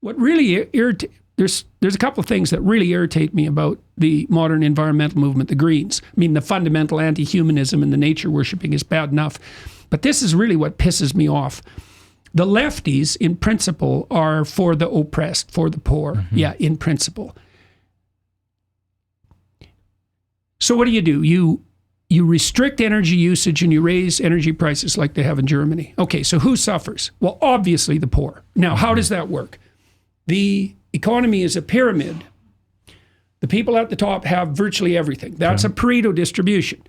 What really there's a couple of things that really irritate me about the modern environmental movement, the Greens. I mean, the fundamental anti-humanism and the nature worshipping is bad enough, but this is really what pisses me off. The lefties, in principle, are for the oppressed, for the poor. Mm-hmm. Yeah, in principle. So what do? You restrict energy usage and you raise energy prices like they have in Germany. Okay, so who suffers? Well, obviously the poor. Now, how does that work? The economy is a pyramid. The people at the top have virtually everything. That's a Pareto distribution.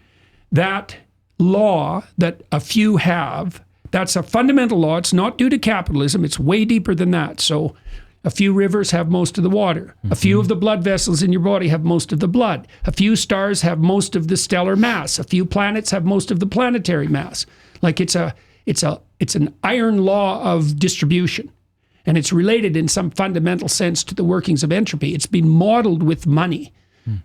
That law that a few have, that's a fundamental law. It's not due to capitalism. It's way deeper than that. So a few rivers have most of the water. Mm-hmm. A few of the blood vessels in your body have most of the blood. A few stars have most of the stellar mass. A few planets have most of the planetary mass. Like it's an iron law of distribution. And it's related in some fundamental sense to the workings of entropy. It's been modeled with money,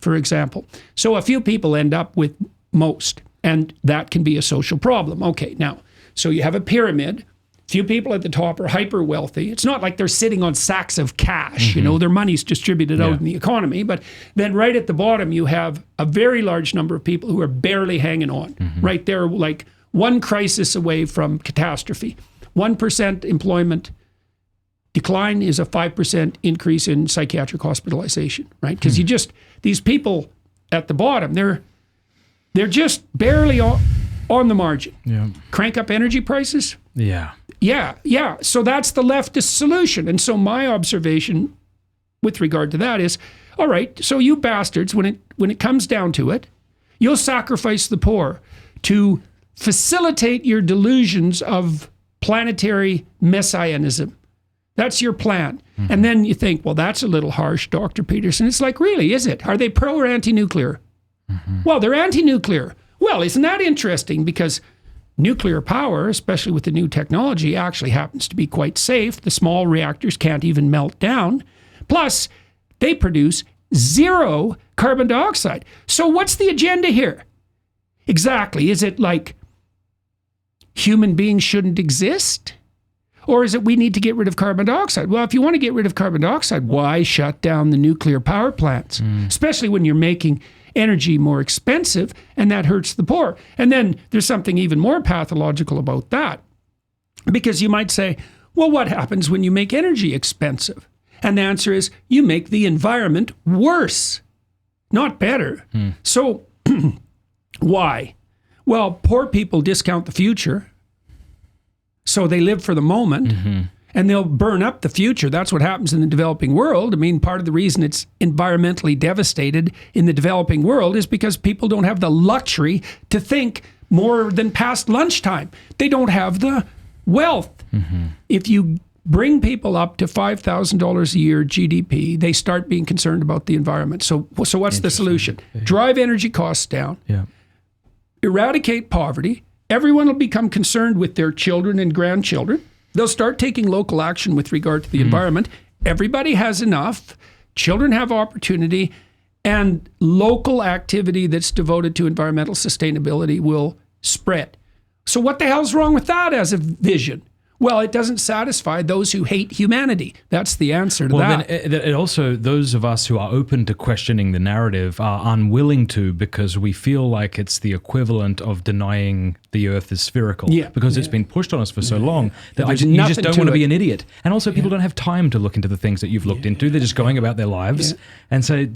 for example. So a few people end up with most, and that can be a social problem. Okay, now, so you have a pyramid. Few people at the top are hyper wealthy. It's not like they're sitting on sacks of cash, mm-hmm. Their money's distributed out in the economy. But then right at the bottom, you have a very large number of people who are barely hanging on. Mm-hmm. Right there, like one crisis away from catastrophe. 1% employment decline is a 5% increase in psychiatric hospitalization, right? Because these people at the bottom, they're just barely on the margin. Yeah. Crank up energy prices? Yeah. So that's the leftist solution. And so my observation with regard to that is, all right, so you bastards, when it comes down to it, you'll sacrifice the poor to facilitate your delusions of planetary messianism. That's your plan. Mm-hmm. And then you think, well, that's a little harsh, Dr. Peterson. It's like, really, is it? Are they pro or anti-nuclear? Mm-hmm. Well, they're anti-nuclear. Well, isn't that interesting? Because nuclear power, especially with the new technology, actually happens to be quite safe. The small reactors can't even melt down. Plus, they produce 0 carbon dioxide. So what's the agenda here? Exactly. Is it like human beings shouldn't exist? Or is it we need to get rid of carbon dioxide? Well, if you want to get rid of carbon dioxide, why shut down the nuclear power plants? Especially when you're making energy more expensive, and that hurts the poor. And then there's something even more pathological about that. Because you might say, well, what happens when you make energy expensive? And the answer is, you make the environment worse, not better. So why? Well, poor people discount the future. So they live for the moment, and they'll burn up the future. That's what happens in the developing world. I mean, part of the reason it's environmentally devastated in the developing world is because people don't have the luxury to think more than past lunchtime. They don't have the wealth. If you bring people up to $5,000 a year GDP, they start being concerned about the environment. So what's the solution? Drive energy costs down, eradicate poverty. Everyone will become concerned with their children and grandchildren. They'll start taking local action with regard to the environment. Everybody has enough. Children have opportunity. And local activity that's devoted to environmental sustainability will spread. So what the hell's wrong with that as a vision? Well, it doesn't satisfy those who hate humanity. That's the answer to that. Then it also, those of us who are open to questioning the narrative are unwilling to, because we feel like it's the equivalent of denying the earth is spherical. Because it's been pushed on us for so long that you just don't want to be an idiot. And also people don't have time to look into the things that you've looked into. They're just going about their lives. And so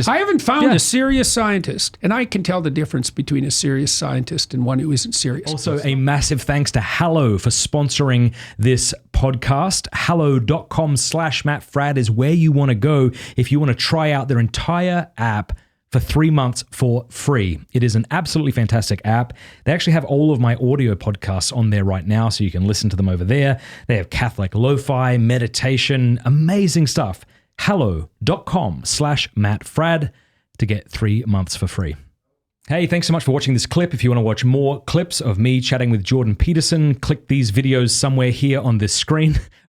I haven't found a serious scientist, and I can tell the difference between a serious scientist and one who isn't serious. Also, a massive thanks to Hallow for sponsoring this podcast. Hallow.com/Matt Fradd is where you want to go if you want to try out their entire app for 3 months for free. It is an absolutely fantastic app. They actually have all of my audio podcasts on there right now, so you can listen to them over there. They have Catholic lo-fi, meditation, amazing stuff. Hallow.com/Matt Fradd to get 3 months for free. Hey, thanks so much for watching this clip. If you want to watch more clips of me chatting with Jordan Peterson, click these videos somewhere here on this screen.